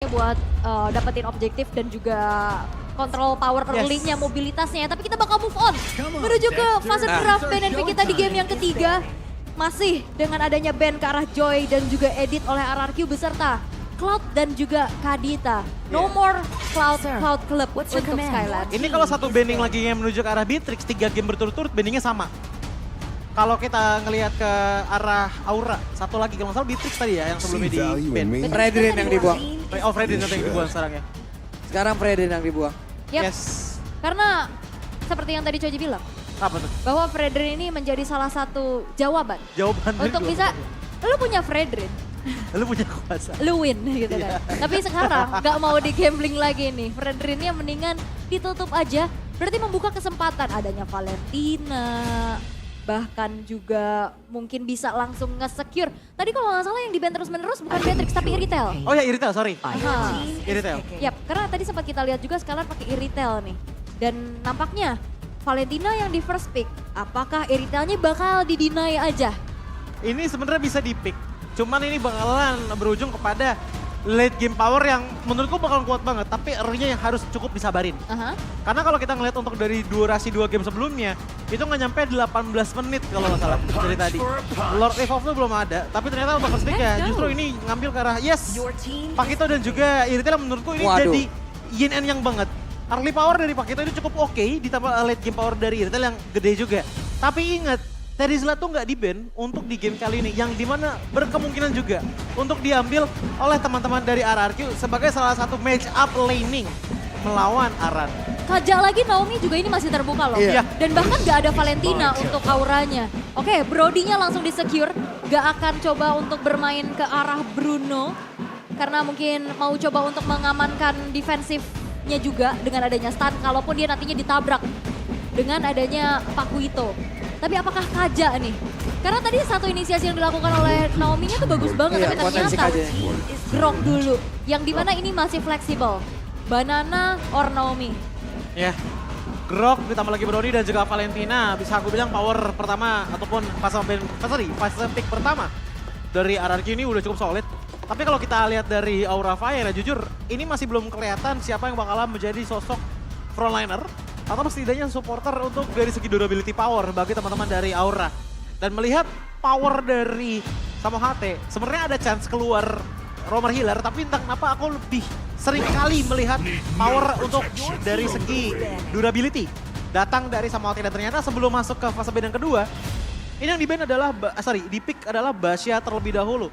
buat dapetin objektif dan juga kontrol power early-nya, mobilitasnya. Tapi kita bakal move on menuju ke fase draft BNP kita di game yang ketiga. Masih dengan adanya ban ke arah Joy dan juga edit oleh RRQ beserta Cloud dan juga Kadita. No more Cloud Club untuk Skylands. Ini kalau satu banning lagi yang menuju ke arah Beatrix, 3 game berturut-turut banningnya sama. Kalau kita ngelihat ke arah Aura, satu lagi kalau nggak salah Beatrix tadi ya yang sebelumnya di ban. Fredrin yang dibuang. Oh, Fredrin yang dibuang sekarang ya. Sekarang Fredrin yang dibuang. Yep. Yes. Karena seperti yang tadi Choji bilang, Apa tuh? bahwa Fredrin ini menjadi salah satu jawaban Jawaban dari untuk dua. bisa, lu punya Fredrin, Lu punya kuasa. lu win gitu kan. Tapi sekarang gak mau di gambling lagi nih, Fredrinnya mendingan ditutup aja. Berarti membuka kesempatan adanya Valentina, bahkan juga mungkin bisa langsung nge-secure. Tadi kalau nggak salah yang di ban terus-menerus bukan Beatrix tapi Iritel. Oh ya, Iritel, sorry. Aha. Iritel. Yap, karena tadi sempat kita lihat juga Skylar pakai Iritel nih. Dan nampaknya Valentina yang di first pick, apakah Iritelnya bakal di-deny aja? Ini sebenarnya bisa di-pick. Cuman ini bakalan berujung kepada late game power yang menurutku bakalan kuat banget. Tapi early-nya yang harus cukup disabarin. Aha. Karena kalau kita ngeliat untuk dari durasi 2 game sebelumnya, itu nggak nyampe 18 menit kalau nggak salah dari tadi. Lord Evolve belum ada, tapi ternyata untuk first pick ya justru ini ngambil ke arah yes. Pakito dan juga Iritel menurutku ini jadi yin and yang banget. Early power dari Pakito ini cukup oke, ditambah late game power dari Iritel yang gede juga. Tapi ingat, Terizla tuh nggak di-ban untuk di game kali ini, yang dimana berkemungkinan juga untuk diambil oleh teman-teman dari RRQ sebagai salah satu match up laning melawan Aran. Kajak lagi Naomi juga ini masih terbuka loh. Iya. Dan bahkan gak ada Valentina untuk auranya. Oke, Brody-nya langsung di-secure. Gak akan coba untuk bermain ke arah Bruno. Karena mungkin mau coba untuk mengamankan defensifnya juga dengan adanya stun. Kalaupun dia nantinya ditabrak dengan adanya Pakuito. Tapi apakah Kaja nih? Karena tadi satu inisiasi yang dilakukan oleh Naomi-nya tuh bagus banget. Iya, Tapi potensi ternyata Kaja. Grok dulu. Yang dimana ini masih fleksibel. Banana or Naomi. Ya, Grok ditambah lagi Brody dan juga Valentina. Bisa aku bilang power pertama ataupun fase pick pertama dari RRQ ini udah cukup solid. Tapi kalau kita lihat dari Aura Fire ya jujur ini masih belum kelihatan siapa yang bakalan menjadi sosok frontliner atau setidaknya supporter untuk dari segi durability power bagi teman-teman dari Aura. Dan melihat power dari Samo HT, sebenarnya ada chance keluar Roamer Healer, tapi entah kenapa aku lebih sering kali melihat power untuk dari segi durability datang dari Samo HT. Dan ternyata sebelum masuk ke fase ban yang kedua, ini yang di-ban adalah, di pick adalah Basya terlebih dahulu.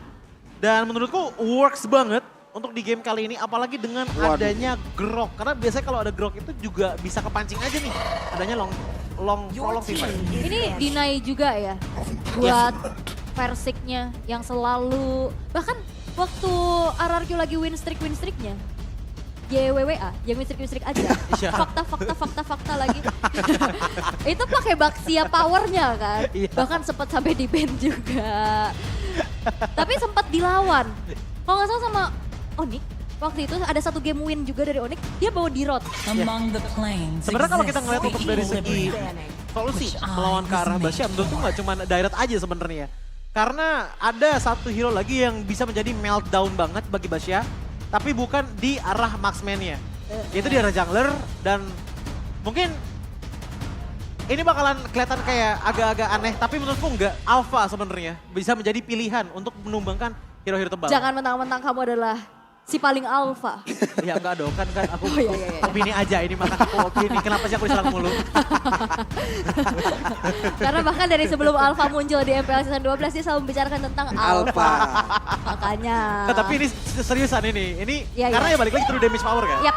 Dan menurutku works banget untuk di game kali ini, apalagi dengan adanya Grok. Karena biasanya kalau ada Grok itu juga bisa kepancing aja nih, adanya long teamfight. Ini deny juga ya buat Versiknya yang selalu, bahkan waktu RRQ lagi win streaknya, YWWA, yang win streak aja, Iya. fakta lagi. Itu pakai Baxia powernya kan, Iya. bahkan sempat sampai di ban juga. Tapi sempat dilawan, kalau nggak salah sama Onyx. Waktu itu ada satu game win juga dari Onyx, dia bawa D-Rod. Sebenarnya kalau kita ngeliat untuk dari segi solusi melawan ke arah Basya, menurutku nggak cuma direct aja sebenarnya. Karena ada satu hero lagi yang bisa menjadi meltdown banget bagi Basya, tapi bukan di arah marksman-nya. Yaitu di arah jungler dan mungkin ini bakalan kelihatan kayak agak-agak aneh, tapi menurutku enggak. Alpha sebenarnya bisa menjadi pilihan untuk menumbangkan hero-hero tebal. Jangan mentang-mentang kamu adalah si paling alpha. Ya enggak dong, kan aku Oh, iya. opini aja ini, maka aku opini. Kenapa sih aku diserang mulu? Karena bahkan dari sebelum alpha muncul di MPL Season 12 dia selalu membicarakan tentang alpha. Makanya. Nah, tapi ini seriusan ini. Ini Iya, karena iya. ya balik lagi true damage power kan? Yap.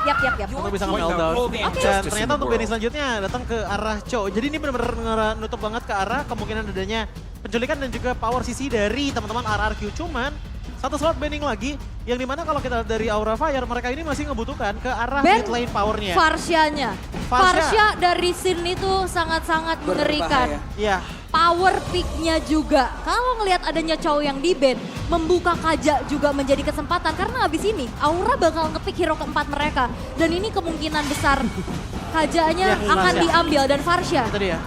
Untuk bisa nge-meltdown. Dan ternyata untuk banning selanjutnya datang ke arah Cho. Jadi ini benar-benar nutup banget ke arah kemungkinan adanya penculikan dan juga power CC dari teman-teman RRQ. Cuman satu slot banning lagi, yang dimana kalau kita dari Aura Fire, mereka ini masih ngebutuhkan ke arah Ben mid lane powernya. Farsia-nya. Farsia dari Sin itu sangat-sangat mengerikan. Iya, Power pick-nya juga. Kalau ngelihat adanya cowok yang di ban, membuka Kaja juga menjadi kesempatan. Karena habis ini, Aura bakal ngepick hero keempat mereka. Dan ini kemungkinan besar Kajanya Ya, akan Farsia. diambil. Dan Farsia, itu dia.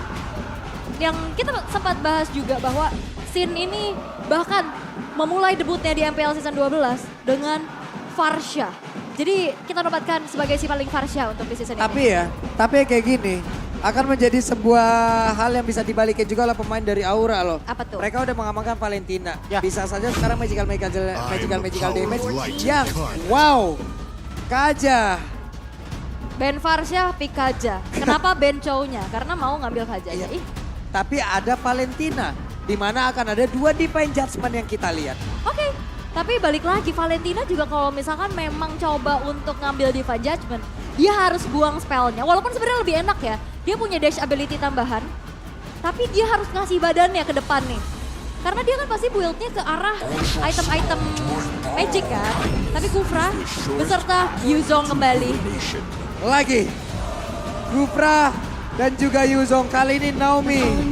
yang kita sempat bahas juga bahwa Sin ini bahkan memulai debutnya di MPL Season 12 dengan Farsia. Jadi kita nobatkan sebagai si paling Farsha untuk di season ini. Tapi kayak gini. Akan menjadi sebuah hal yang bisa dibalikin juga oleh pemain dari Aura loh. Apa tuh? Mereka udah mengamankan Valentina. Ya. Bisa saja sekarang magical damage yang wow. Kaja. Ben Farsha, pick Kaja. Kenapa Ben Chow-nya? Karena mau ngambil Kajanya. Iya. Ih, Tapi ada Valentina. Di mana akan ada 2 Divine Judgment yang kita lihat. oke. Tapi balik lagi, Valentina juga kalau misalkan memang coba untuk ngambil Divine Judgment, dia harus buang spellnya. Walaupun sebenarnya lebih enak ya, dia punya dash ability tambahan, tapi dia harus ngasih badannya ke depan nih. Karena dia kan pasti build-nya ke arah item-item magic kan. Tapi Kufra beserta Yuzong kembali. Lagi. Kufra dan juga Yuzong. Kali ini Naomi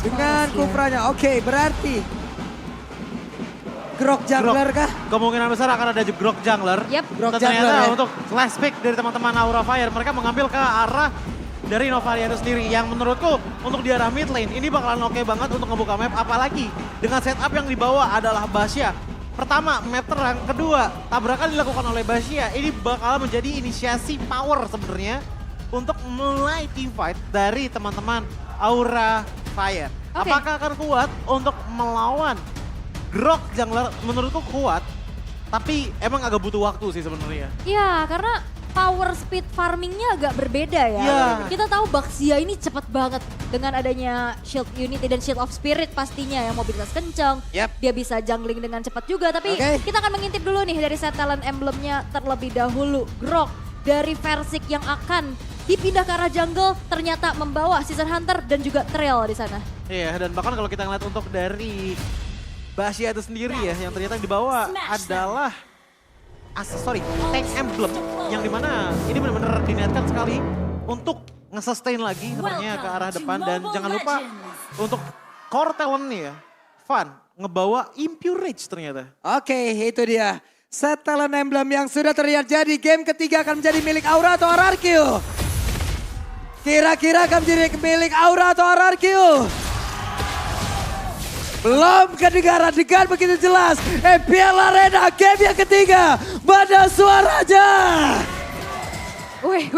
dengan Kufranya. Oke, berarti Grok jungler kah? Kemungkinan besar akan ada Grok jungler. Yep. Grok Dan ternyata jungler ya. untuk last pick dari teman-teman Aura Fire, mereka mengambil ke arah dari Novaria itu sendiri. Yang menurutku untuk di arah mid lane, ini bakalan oke banget untuk ngebuka map. Apalagi dengan setup yang dibawa adalah Basya. Pertama, map terang. Kedua, tabrakan dilakukan oleh Basya. Ini bakal menjadi inisiasi power sebenarnya untuk mulai team fight dari teman-teman Aura Fire. Oke. Apakah akan kuat untuk melawan Grok jungler? Menurutku kuat, tapi emang agak butuh waktu sih sebenarnya. Iya, karena power speed farmingnya agak berbeda ya. Iya. Kita tahu Baxia ini cepet banget dengan adanya Shield Unity dan Shield of Spirit pastinya yang mobilitas kencang. Yap. Dia bisa jungling dengan cepat juga. Tapi Oke. kita akan mengintip dulu nih dari set talent emblemnya terlebih dahulu. Grok dari Versik yang akan dipindah ke arah jungle ternyata membawa Season Hunter dan juga Trail di sana. Iya, dan bahkan kalau kita ngeliat untuk dari Basya itu sendiri ya, yang ternyata yang dibawa adalah tank emblem, yang dimana ini benar-benar diniatkan sekali untuk nge-sustain lagi sebenarnya ke arah depan. Dan jangan lupa untuk core talent-nya ya, Van ngebawa Impure Rage ternyata. Oke, itu dia. Set talent emblem yang sudah terlihat jadi game ketiga akan menjadi milik Aura atau RRQ. Kira-kira akan menjadi milik Aura atau RRQ. Belum kedengaran dengan begitu jelas. EPL Arena game yang ketiga. Pada suaranya. Wih.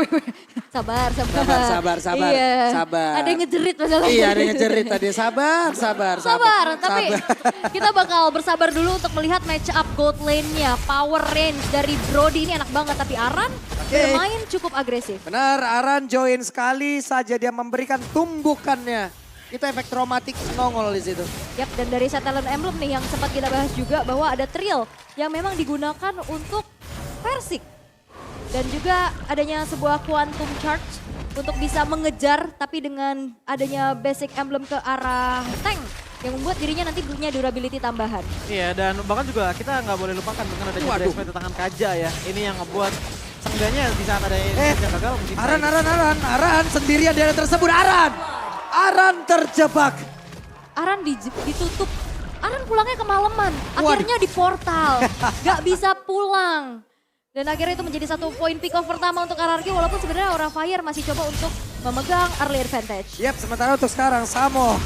Sabar. Sabar. Ada yang ngejerit masalah. Iya, ada yang ngejerit tadi. Sabar. Tapi kita bakal bersabar dulu untuk melihat match up gold lane-nya. Power range dari Brody ini enak banget, tapi Aran bermain cukup agresif. Benar, Aran join sekali saja dia memberikan tumbukannya. Itu efek traumatik nongol di situ. Yap, dan dari set talent emblem nih yang sempat kita bahas juga bahwa ada Trill yang memang digunakan untuk Versik. Dan juga adanya sebuah quantum charge untuk bisa mengejar tapi dengan adanya basic emblem ke arah tank yang membuat dirinya nanti punya durability tambahan. Iya, dan bahkan juga kita nggak boleh lupakan dengan adanya Waduh. DSP tangan Kaja ya. Ini yang ngebuat seenggaknya di saat ada yang gagal mungkin. Aran sendirian di area tersebut. Aran terjebak. Aran ditutup. Aran pulangnya kemalaman. Akhirnya di portal. Gak bisa pulang. Dan akhirnya itu menjadi satu poin pick off pertama untuk RRQ. Walaupun sebenarnya Aura Fire masih coba untuk memegang early advantage. Yap, sementara untuk sekarang Samo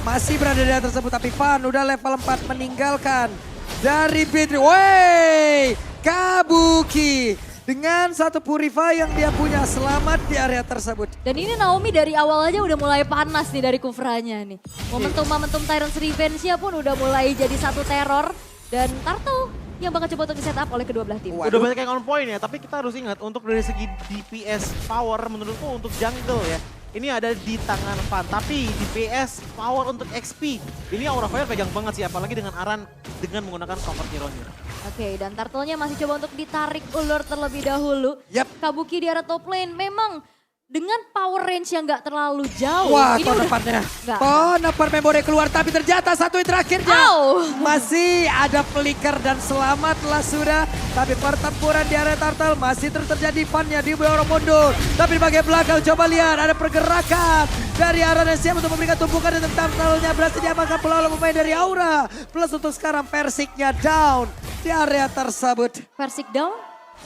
masih berada di area tersebut. Tapi Van udah level 4 meninggalkan dari Bitri. Wey, Kabuki. Dengan satu Purify yang dia punya, selamat di area tersebut. Dan ini Naomi dari awal aja udah mulai panas nih dari Kufranya nih. Momentum Tyrant's Revenge-nya pun udah mulai jadi satu teror. Dan Turtle yang bakal coba untuk di setup oleh kedua belah tim. Udah banyak yang on point ya, tapi kita harus ingat untuk dari segi DPS power menurutku untuk jungle ya. Ini ada di tangan Van, tapi DPS power untuk XP. Ini Aura Fire pegang banget sih, apalagi dengan Aran dengan menggunakan Comfort Hero-nya. Oke, dan Turtle-nya masih coba untuk ditarik ulur terlebih dahulu. Yap. Kabuki di arah top lane memang dengan power range yang gak terlalu jauh. Wah, Ini tonepannya. Nggak. Tonepan memori keluar, tapi ternyata satu hit terakhirnya. Au. Masih ada flicker dan selamatlah sudah. Tapi pertempuran di area Turtle masih terus terjadi. Van-nya di bawah mundur. Tapi di bagian belakang coba lihat ada pergerakan dari Aran yang siap untuk memberikan tumpukan dan Turtle-nya berhasil diamankan pula oleh pemain dari Aura. Plus untuk sekarang Versiknya down di area tersebut. Versik down.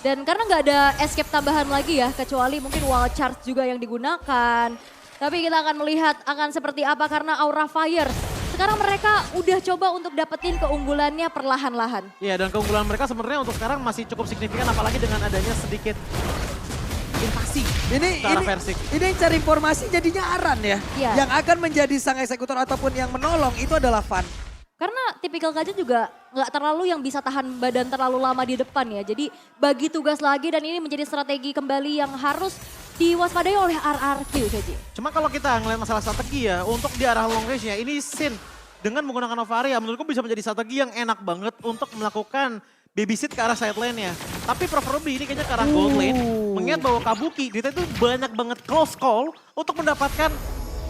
Dan karena nggak ada escape tambahan lagi ya, kecuali mungkin wall charge juga yang digunakan. Tapi kita akan melihat akan seperti apa karena Aura Fire sekarang mereka udah coba untuk dapetin keunggulannya perlahan-lahan. Iya, dan keunggulan mereka sebenarnya untuk sekarang masih cukup signifikan, apalagi dengan adanya sedikit invasi ke arah Versik. Ini yang cari informasi jadinya Aran ya. Iya. Yang akan menjadi sang eksekutor ataupun yang menolong itu adalah Van. Karena tipikal Kaja juga nggak terlalu yang bisa tahan badan terlalu lama di depan ya. Jadi bagi tugas lagi dan ini menjadi strategi kembali yang harus diwaspadai oleh RRQ Kaji. Cuma kalau kita ngeliat masalah strategi ya, untuk di arah long range-nya, ini Sin dengan menggunakan Novaria menurutku bisa menjadi strategi yang enak banget untuk melakukan babysit ke arah side lane-nya. Tapi preferably ini kayaknya ke arah gold lane, mengingat bahwa Kabuki kita itu banyak banget close call untuk mendapatkan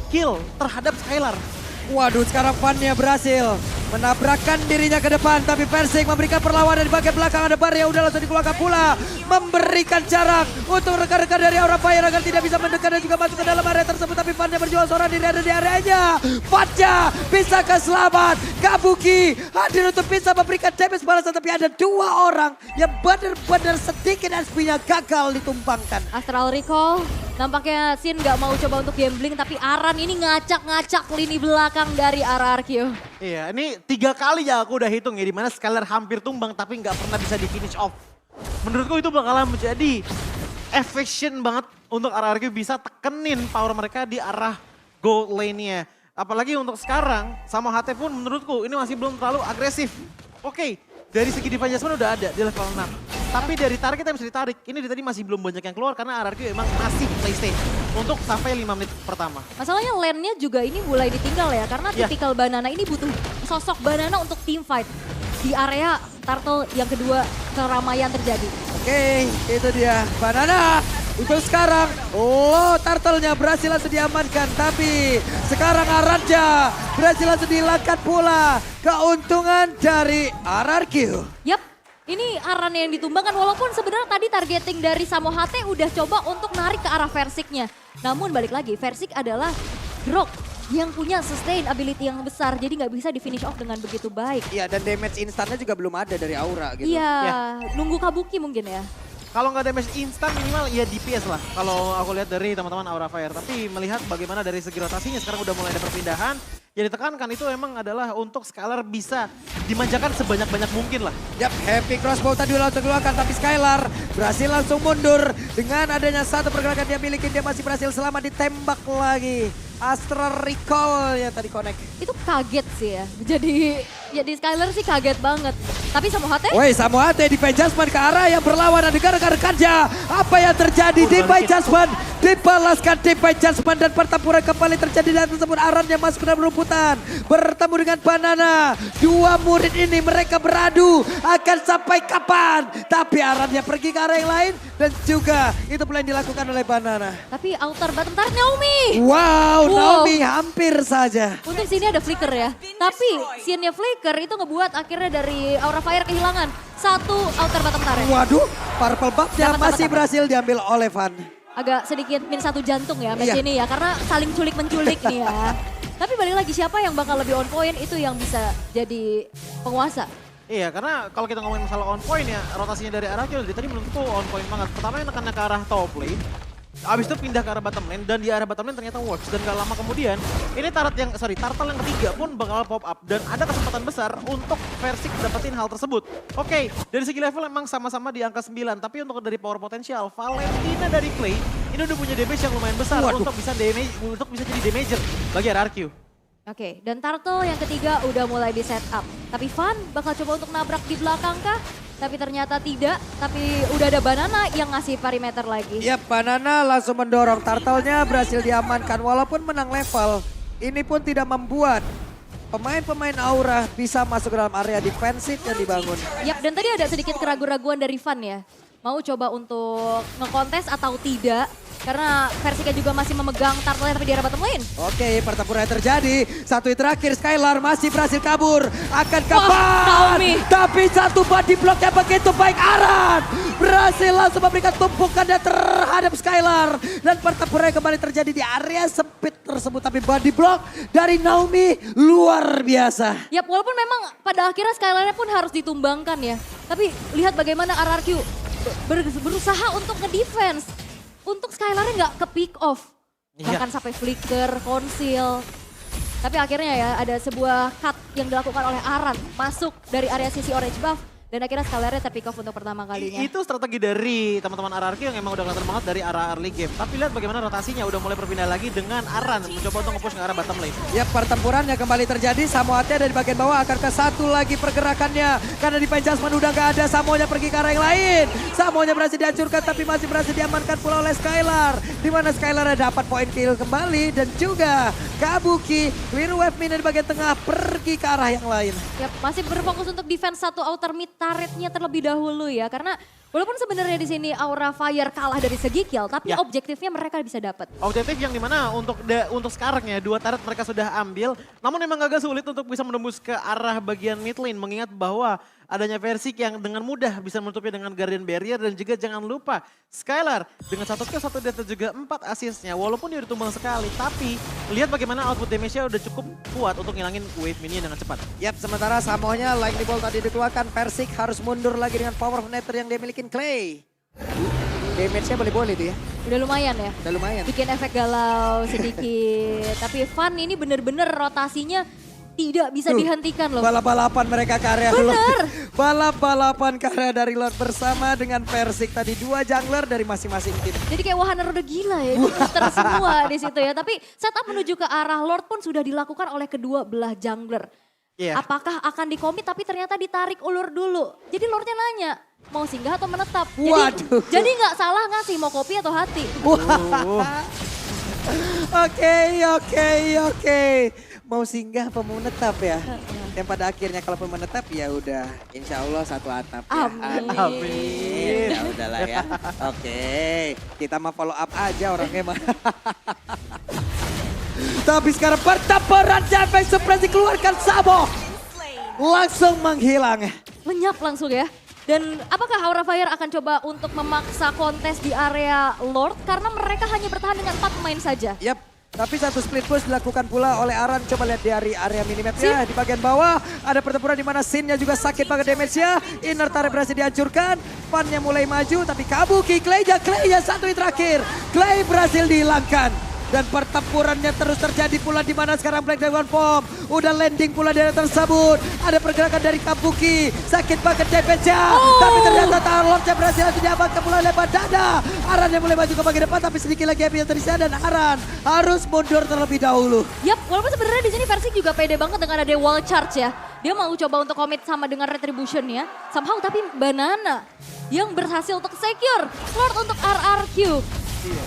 kill terhadap Skylar. Waduh, sekarang Van-nya berhasil menabrakkan dirinya ke depan. Tapi Versik memberikan perlawanan di bagian belakang. Ada Bar yang udah langsung dikeluarkan pula. Memberikan jarak untuk rekan-rekan dari Aura Fire agar tidak bisa mendekat dan juga masuk ke dalam area tersebut. Tapi Van-nya berjuang seorang diri ada di areanya. Van-nya bisa selamat. Kabuki hadir untuk bisa memberikan damage balasan. Tapi ada dua orang yang benar-benar sedikit SP-nya gagal ditumpangkan. Astral Recall, nampaknya Sin nggak mau coba untuk gambling tapi Aran ini ngacak-ngacak lini belakang dari RRQ. Iya, ini 3 kali ya aku udah hitung ya, dimana Skylar hampir tumbang tapi nggak pernah bisa di finish off. Menurutku itu bakalan menjadi efficient banget untuk RRQ bisa tekenin power mereka di arah gold lane-nya. Apalagi untuk sekarang, sama HT pun menurutku ini masih belum terlalu agresif. Oke, dari segi defense adjustment udah ada di level 6. Tapi dari target yang bisa ditarik, ini tadi masih belum banyak yang keluar karena RRQ emang masih playstay untuk sampai 5 menit pertama. Masalahnya lane-nya juga ini mulai ditinggal ya, karena Ya. tipikal Banana ini butuh sosok Banana untuk team fight. Di area Turtle yang kedua keramaian terjadi. Oke, itu dia Banana. Untuk sekarang, Turtle-nya berhasil langsung diamankan. Tapi sekarang Aranja berhasil langsung dihilangkan pula. Keuntungan dari RRQ. Yap, ini Aran yang ditumbangkan walaupun sebenarnya tadi targeting dari Samo HT udah coba untuk narik ke arah Versiknya. Namun balik lagi, Versik adalah Grok yang punya sustain ability yang besar. Jadi nggak bisa di finish off dengan begitu baik. Iya, dan damage instannya juga belum ada dari Aura gitu. Iya, Ya. nunggu Kabuki mungkin ya. Kalau nggak damage instan minimal ya DPS lah. Kalau aku lihat dari teman-teman Aura Fire. Tapi melihat bagaimana dari segi rotasinya sekarang udah mulai ada perpindahan. Yang ditekankan itu emang adalah untuk Skylar bisa dimanjakan sebanyak-banyak mungkin lah. Yap, Happy Crossbow tadi langsung keluarkan, tapi Skylar berhasil langsung mundur. Dengan adanya satu pergerakan dia miliki, dia masih berhasil selamat ditembak lagi. Astral Recall yang tadi connect. Itu kaget sih ya. Jadi Skylar sih kaget banget. Tapi Samo HT Woi, Samoate di Adjustment ke arah yang berlawan ada rekan-rekannya. Apa yang terjadi di Adjustment? Dibalaskan di Adjustment dan pertempuran kembali terjadi dan tersebut Aran yang masuk ke dalam rumputan. Bertemu dengan Banana. Dua murid ini mereka beradu akan sampai kapan. Tapi Aran yang pergi ke arah yang lain dan juga itu pula yang dilakukan oleh Banana. tapi outer bottom tar Naomi. Wow, Wow. Naomi hampir saja. Untuk sini ada flicker ya. Tapi scene-nya flicker itu ngebuat akhirnya dari Aura Fire kehilangan satu outer bottom turret. Waduh, purple buff-nya Dapat, masih dapat. berhasil diambil oleh Van. Agak sedikit min satu jantung ya match Iya. ini ya. Karena saling culik-menculik nih ya. Tapi balik lagi siapa yang bakal lebih on point itu yang bisa jadi penguasa. Iya, karena kalau kita ngomongin masalah on point ya, rotasinya dari arah Kill, tadi menurutku on point banget. Pertama yang nekannya ke arah top lane, abis itu pindah ke arah bottom lane, dan di arah bottom lane ternyata works. Dan gak lama kemudian, ini turtle yang ketiga pun bakal pop up. Dan ada kesempatan besar untuk Versik dapetin hal tersebut. Oke, dari segi level emang sama-sama di angka 9. Tapi untuk dari power potensial, Valentina dari Clay, ini udah punya damage yang lumayan besar Waduh. untuk bisa jadi damager bagi RRQ. Oke, dan Turtle yang ketiga udah mulai di setup. Tapi Van bakal coba untuk nabrak di belakang kah? Tapi ternyata tidak. Tapi udah ada Banana yang ngasih perimeter lagi. Yap, Banana langsung mendorong. Turtle-nya berhasil diamankan walaupun menang level. Ini pun tidak membuat pemain-pemain Aura bisa masuk ke dalam area defensif yang dibangun. Yap, dan tadi ada sedikit keraguan-raguan dari Van ya. Mau coba untuk ngekontes atau tidak. Karena Versika juga masih memegang Turtle tapi di arah bottom lane. Oke, pertempuran yang terjadi. Satu hit terakhir, Skylar masih berhasil kabur. Akan Wah, kapan? Naomi. Tapi satu body block yang begitu baik. Aran berhasil langsung memberikan tumpukannya terhadap Skylar. Dan pertempuran kembali terjadi di area sempit tersebut. Tapi body block dari Naomi luar biasa. Yap, walaupun memang pada akhirnya Skylarnya pun harus ditumbangkan ya. Tapi lihat bagaimana RRQ berusaha untuk ngedefense. Untuk Skylarnya nggak ke pick off. Iya. Bahkan sampai flicker, conceal. Tapi akhirnya ya ada sebuah cut yang dilakukan oleh Aran masuk dari area sisi orange buff. Dan akhirnya Scalarnya terpick off untuk pertama kalinya. Itu strategi dari teman-teman RRQ yang emang udah kelihatan banget dari arah early game. Tapi lihat bagaimana rotasinya udah mulai berpindah lagi dengan Aran mencoba untuk nge-push ke arah bottom lane. Ya, pertempurannya kembali terjadi. Samoanya dari bagian bawah akan ke satu lagi pergerakannya. Karena di Adjustment udah gak ada. Samoanya pergi ke arah yang lain. Samoanya berhasil dihancurkan tapi masih berhasil diamankan pula oleh Skylar. Dimana Skylar dapat poin kill kembali. Dan juga Kabuki, Clear Wave Minion di bagian tengah pergi ke arah yang lain. Yap, masih berfokus untuk defense satu outer mid turretnya terlebih dahulu ya. Karena walaupun sebenarnya di sini Aura Fire kalah dari segi kill, tapi Ya. objektifnya mereka bisa dapat. Objektif yang dimana untuk sekarang ya, 2 turret mereka sudah ambil. Namun memang agak sulit untuk bisa menembus ke arah bagian mid lane. Mengingat bahwa adanya Versik yang dengan mudah bisa menutupnya dengan Guardian Barrier. Dan juga jangan lupa Skylar dengan 1 kill 1 death dan juga 4 assistnya. Walaupun dia udah tumbang sekali, tapi lihat bagaimana output damage-nya udah cukup kuat untuk ngilangin wave minion dengan cepat. Yap, sementara Samonya Lightning Bolt tadi dikeluarkan. Persik harus mundur lagi dengan power of Nether yang dia milikin Clay. Damage-nya boleh-boleh tuh ya. Udah lumayan ya. Udah lumayan. Bikin efek galau sedikit. Tapi Fun ini bener-bener rotasinya tidak bisa dihentikan loh. Balap-balapan mereka ke area Bener. Lord. Balap-balapan ke area dari Lord bersama dengan Persik. Tadi 2 jungler dari masing-masing tim. Jadi kayak wahana roda gila ya, itu booster semua di situ ya. Tapi setup menuju ke arah Lord pun sudah dilakukan oleh kedua belah jungler. Iya. Apakah akan dikomit tapi ternyata ditarik ulur dulu. Jadi Lordnya nanya, mau singgah atau menetap? Waduh. Jadi nggak salah ngasih mau kopi atau hati. Oke. Mau singgah apa mau menetap ya? Yang pada akhirnya kalaupun menetap ya udah insya Allah satu atap ya. Amin. Ya udahlah ya. Oke, kita mau follow up aja orangnya mah. Tapi sekarang pertempuran Damage Suppress dikeluarkan Samo. Langsung menghilang. Lenyap langsung ya. Dan apakah Aura Fire akan coba untuk memaksa kontes di area Lord? Karena mereka hanya bertahan dengan 4 pemain saja. Yap, tapi satu split push dilakukan pula oleh Aran. Coba lihat di area minimapnya di bagian bawah. Ada pertempuran di mana Sin-nya juga sakit banget damage-nya. Inner turret berhasil dihancurkan. Fun-nya mulai maju tapi Kabuki, Clay-nya satu hit terakhir. Clay berhasil dihilangkan. Dan pertempurannya terus terjadi pula di mana sekarang Black Dragon Form udah landing pula di area tersebut. Ada pergerakan dari Kabuki, sakit banget damage-nya. Tapi ternyata Lordnya berhasil diamankan pula oleh Bandana. Aran yang mulai maju ke bagian depan tapi sedikit lagi happy yang tersisa dan Aran harus mundur terlebih dahulu. Yap, walaupun sebenarnya di sini Persik juga pede banget dengan ada wall charge ya. Dia mau coba untuk commit sama dengan retribution ya. Somehow tapi Banana yang berhasil untuk secure Lord untuk RRQ.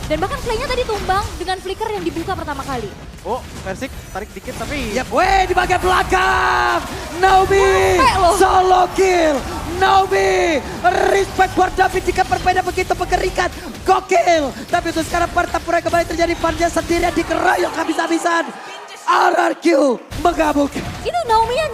Dan bahkan Clay-nya tadi tumbang dengan flicker yang dibuka pertama kali. Oh, Versik tarik dikit tapi... Yap, di bagian belakang. Naomi Sampai loh. solo kill. Naomi, respect buat David jika berbeda begitu mengerikan. Gokil. Tapi untuk sekarang pertempuran kembali terjadi. Fun-nya sendirian dikeroyok habis-habisan. RRQ mengamuk. Itu Naomi-nya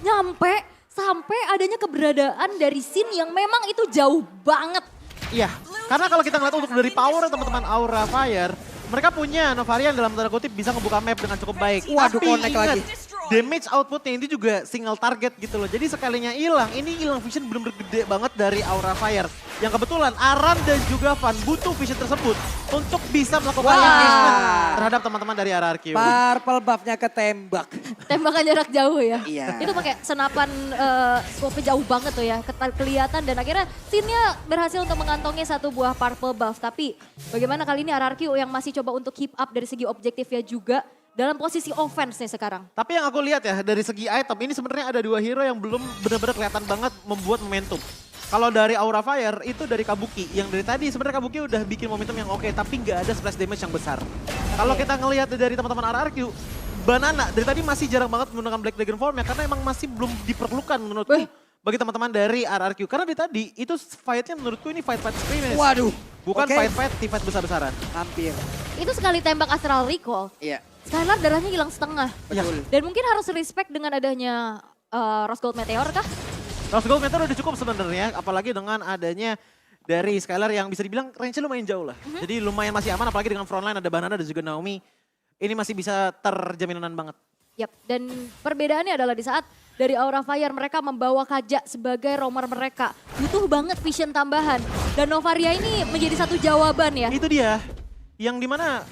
nyampe sampai adanya keberadaan dari Sin yang memang itu jauh banget. Iya, karena kalau kita ngeliat untuk dari power teman-teman Aura Fire, mereka punya Novarian dalam tanda kutip bisa ngebuka map dengan cukup baik. Waduh, Tapi connect ingat, lagi. damage outputnya ini juga single target gitu loh. Jadi sekalinya hilang, ini hilang vision bener-bener gede banget dari Aura Fire. Yang kebetulan Aran dan juga Van butuh vision tersebut untuk bisa melakukan engagement terhadap teman-teman dari RRQ. Purple buff-nya ketembak. Tembakan jarak jauh ya. Iya. Itu pakai senapan scope jauh banget tuh ya. Kelihatan dan akhirnya Sin-nya berhasil untuk mengantongi satu buah purple buff. Tapi bagaimana kali ini RRQ yang masih coba untuk keep up dari segi objektifnya juga dalam posisi offense nih sekarang. Tapi yang aku lihat ya dari segi item ini sebenarnya ada 2 hero yang belum benar-benar kelihatan banget membuat momentum. Kalau dari Aura Fire itu dari Kabuki yang dari tadi sebenarnya Kabuki udah bikin momentum yang oke tapi nggak ada splash damage yang besar. Kalau kita ngelihat dari teman-teman RRQ, Banana dari tadi masih jarang banget menggunakan Black Dragon Form ya karena emang masih belum diperlukan menurutku bagi teman-teman dari RRQ. Karena dari tadi itu fight-nya menurutku ini fight-fight scrimmage. Waduh. Bukan Oke. fight-fight, fight besar-besaran. Hampir. Itu sekali tembak Astral Recall, Iya, Skylar darahnya hilang setengah. betul. Dan mungkin harus respect dengan adanya Rose Gold Meteor kah? Rose Gold Meteor udah cukup sebenarnya, apalagi dengan adanya dari Skylar yang bisa dibilang range-nya lumayan jauh lah. Jadi lumayan masih aman, apalagi dengan frontline ada Banana dan juga Naomi. Ini masih bisa terjaminan banget. Yap, dan perbedaannya adalah di saat dari Aura Fire mereka membawa Kaja sebagai roamer mereka. Butuh banget vision tambahan. Dan Novaria ini menjadi satu jawaban ya. Itu dia, yang dimana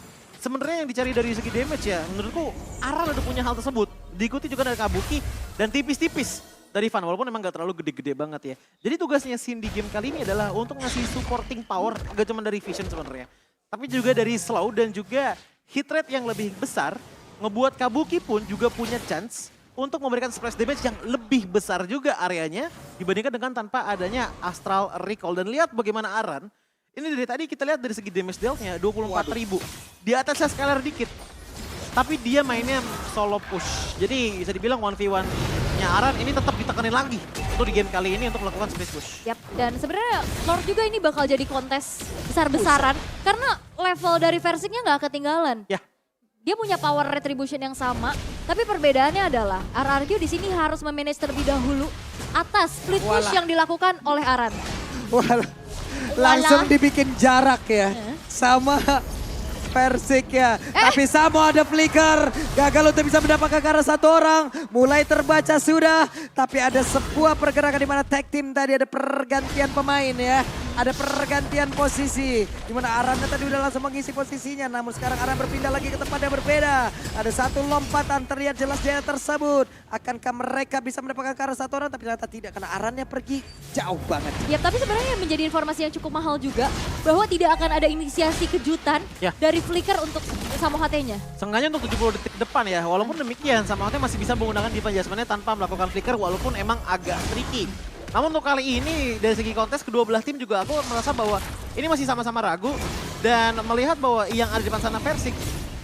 sebenarnya yang dicari dari segi damage ya, menurutku Aran udah punya hal tersebut. Diikuti juga dari Kabuki dan tipis-tipis dari Van, walaupun emang gak terlalu gede-gede banget ya. Jadi tugasnya Sin di game kali ini adalah untuk ngasih supporting power, gak cuma dari vision sebenarnya. Tapi juga dari slow dan juga hit rate yang lebih besar, ngebuat Kabuki pun juga punya chance untuk memberikan splash damage yang lebih besar juga areanya dibandingkan dengan tanpa adanya Astral Recall. Dan lihat bagaimana Aran, ini dari tadi kita lihat dari segi damage dealt-nya 24.000. Di atasnya Scalar dikit, tapi dia mainnya solo push. Jadi bisa dibilang 1v1-nya Aran ini tetap ditekanin lagi untuk di game kali ini untuk melakukan space push. Yap, dan sebenarnya Lord juga ini bakal jadi kontes besar-besaran karena level dari Versingnya nggak ketinggalan. Ya. Dia punya power retribution yang sama, tapi perbedaannya adalah RRQ di sini harus memanage terlebih dahulu atas split push yang dilakukan oleh Aran. Langsung dibikin jarak ya sama Persik ya. Tapi Samo ada flicker. Gagal untuk bisa mendapatkan ke arah satu orang. Mulai terbaca sudah. Tapi ada sebuah pergerakan di mana tag team tadi ada pergantian pemain ya. Ada pergantian posisi. Di mana Aran tadi udah langsung mengisi posisinya. Namun sekarang Aran berpindah lagi ke tempat yang berbeda. Ada satu lompatan terlihat jelas jaya tersebut. Akankah mereka bisa mendapatkan ke arah satu orang? Tapi ternyata tidak karena Arannya pergi jauh banget. Ya, tapi sebenarnya menjadi informasi yang cukup mahal juga bahwa tidak akan ada inisiasi kejutan dari Flicker untuk Samo HT-nya. Seenggaknya untuk 70 detik depan ya, walaupun demikian Samo HT masih bisa menggunakan Divine Judgment-nya tanpa melakukan flicker walaupun emang agak tricky. Namun untuk kali ini dari segi kontes kedua belah tim juga aku merasa bahwa ini masih sama-sama ragu dan melihat bahwa yang ada di depan sana Versik.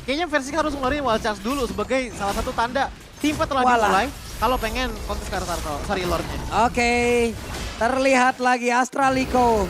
Kayaknya Versik harus ngeluarin Wild Charge dulu sebagai salah satu tanda tim fight telah dimulai kalau pengen kontes ke arah Lord-nya. Oke, terlihat lagi Astralico.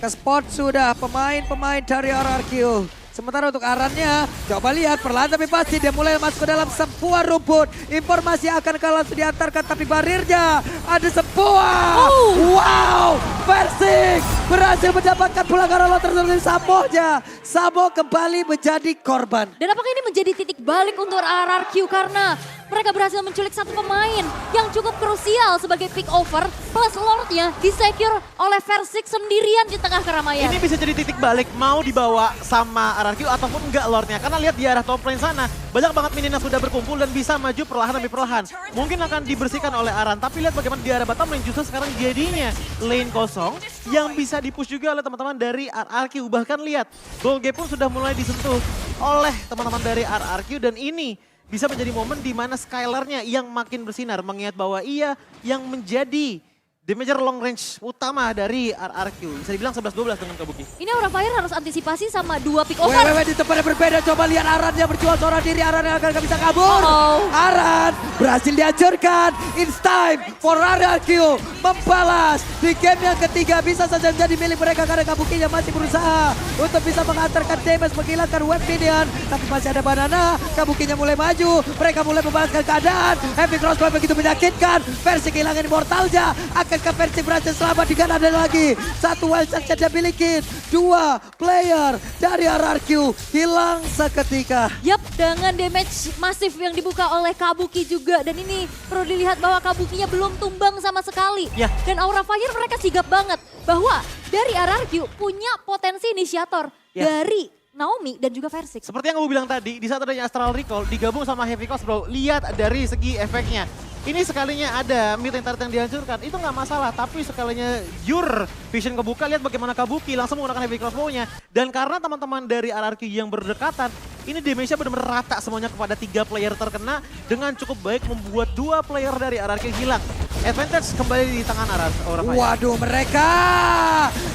Ke spot sudah pemain-pemain dari RRQ. Sementara untuk Arannya, coba lihat perlahan tapi pasti dia mulai masuk ke dalam sebuah rumput. Informasi akan langsung diantarkan tapi barirnya ada sebuah. Wow, Versik berhasil mendapatkan pulang arah tertentu Samonya. Samo kembali menjadi korban. Dan apakah ini menjadi titik balik untuk RRQ karena mereka berhasil menculik satu pemain yang cukup krusial sebagai pick over plus Lord-nya disecure oleh Versik sendirian di tengah keramaian. Ini bisa jadi titik balik mau dibawa sama RRQ ataupun enggak Lord-nya. Karena lihat di arah top lane sana banyak banget minion yang sudah berkumpul dan bisa maju perlahan demi perlahan. Mungkin akan dibersihkan oleh Aran tapi lihat bagaimana di arah bottom lane justru sekarang jadinya lane kosong yang bisa dipush juga oleh teman-teman dari RRQ. Bahkan lihat goal gap pun sudah mulai disentuh oleh teman-teman dari RRQ dan ini bisa menjadi momen di mana Skylar-nya yang makin bersinar mengingat bahwa ia yang menjadi damager long range utama dari RRQ. Bisa dibilang 11-12 dengan Kabuki. Ini Aura Fire harus antisipasi sama dua pick over. Di tempat yang berbeda coba lihat Aran yang berjual seorang diri. Aran yang akan bisa kabur. Aran berhasil dihancurkan. It's time for RRQ membalas. Di game yang ketiga bisa saja menjadi milik mereka karena Kabukinya masih berusaha untuk bisa mengantarkan damage menghilangkan web minion. Tapi masih ada Banana. Kabukinya mulai maju. Mereka mulai membalaskan keadaan. Heavy crossbow begitu menyakitkan. Versi kehilangan immortalnya. Akankah Versik berhasil selamat dengan ada lagi satu wild charge yang dia miliki. Dua player dari RRQ hilang seketika. Yap, dengan damage masif yang dibuka oleh Kabuki juga. Dan ini perlu dilihat bahwa Kabukinya belum tumbang sama sekali. Dan Aura Fire mereka sigap banget bahwa dari RRQ punya potensi inisiator dari Naomi dan juga Versik. Seperti yang gue bilang tadi, di saat adanya Astral Recall digabung sama Heavy Cost bro, lihat dari segi efeknya. Ini sekalinya ada mid lane turret yang dihancurkan, itu nggak masalah. Tapi sekalinya Your Vision kebuka, lihat bagaimana Kabuki langsung menggunakan heavy crossbow-nya. Dan karena teman-teman dari RRQ yang berdekatan, ini damage-nya benar-benar rata semuanya kepada 3 player terkena. Dengan cukup baik membuat 2 player dari RRQ hilang. Advantage kembali di tangan Aura Fire. Waduh mereka,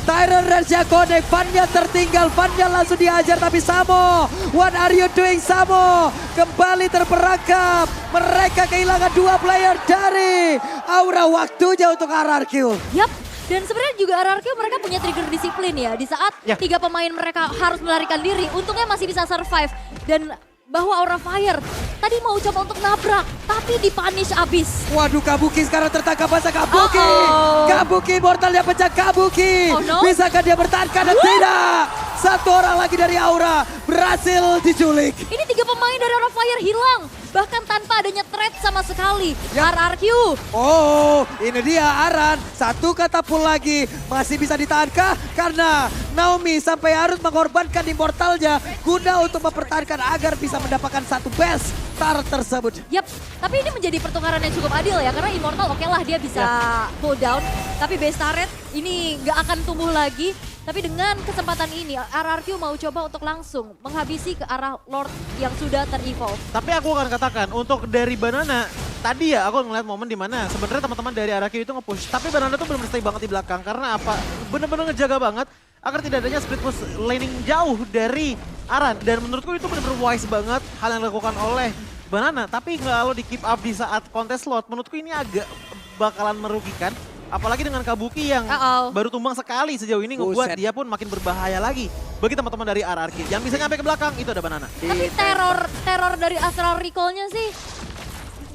Tyrant Rage connect, Vanya tertinggal, Vanya langsung dihajar tapi Samo. What are you doing Samo? Kembali terperangkap, mereka kehilangan 2 player dari Aura. Waktunya untuk RRQ. Yap, dan sebenarnya juga RRQ mereka punya trigger disiplin ya. Di saat 3 pemain mereka harus melarikan diri, untungnya masih bisa survive. Dan bahwa Aura Fire tadi mau coba untuk nabrak, tapi dipunish abis. Waduh Kabuki sekarang tertangkap basah Kabuki. Kabuki mortalnya pecah Kabuki. Bisakah dia bertahan? Karena tidak. satu orang lagi dari Aura berhasil diculik. Ini 3 pemain dari Aura Fire hilang. Bahkan tanpa adanya threat sama sekali. Ya. RRQ. Oh, ini dia Aran. Satu katapult lagi. Masih bisa ditahankah? Karena Naomi sampai harus mengorbankan immortalnya guna untuk mempertahankan agar bisa mendapatkan satu best star tersebut. Yap, tapi ini menjadi pertukaran yang cukup adil ya. Karena Immortal oke lah dia bisa pull down. Tapi base turret ini gak akan tumbuh lagi. Tapi dengan kesempatan ini RRQ mau coba untuk langsung menghabisi ke arah Lord yang sudah ter-evolve. Tapi aku akan katakan untuk dari Banana, tadi ya aku ngeliat momen dimana sebenarnya teman-teman dari RRQ itu nge-push. Tapi Banana tuh benar-benar stay banget di belakang. Karena apa? Benar-benar ngejaga banget agar tidak adanya split push laning jauh dari Aran. Dan menurutku itu benar-benar wise banget hal yang dilakukan oleh Banana. Tapi kalau di keep up di saat kontes slot, menurutku ini agak bakalan merugikan. Apalagi dengan Kabuki yang baru tumbang sekali sejauh ini ngebuat dia pun makin berbahaya lagi. Bagi teman-teman dari RRQ. Yang bisa nyampe ke belakang itu ada Banana. Tapi teror dari Astral Recall-nya sih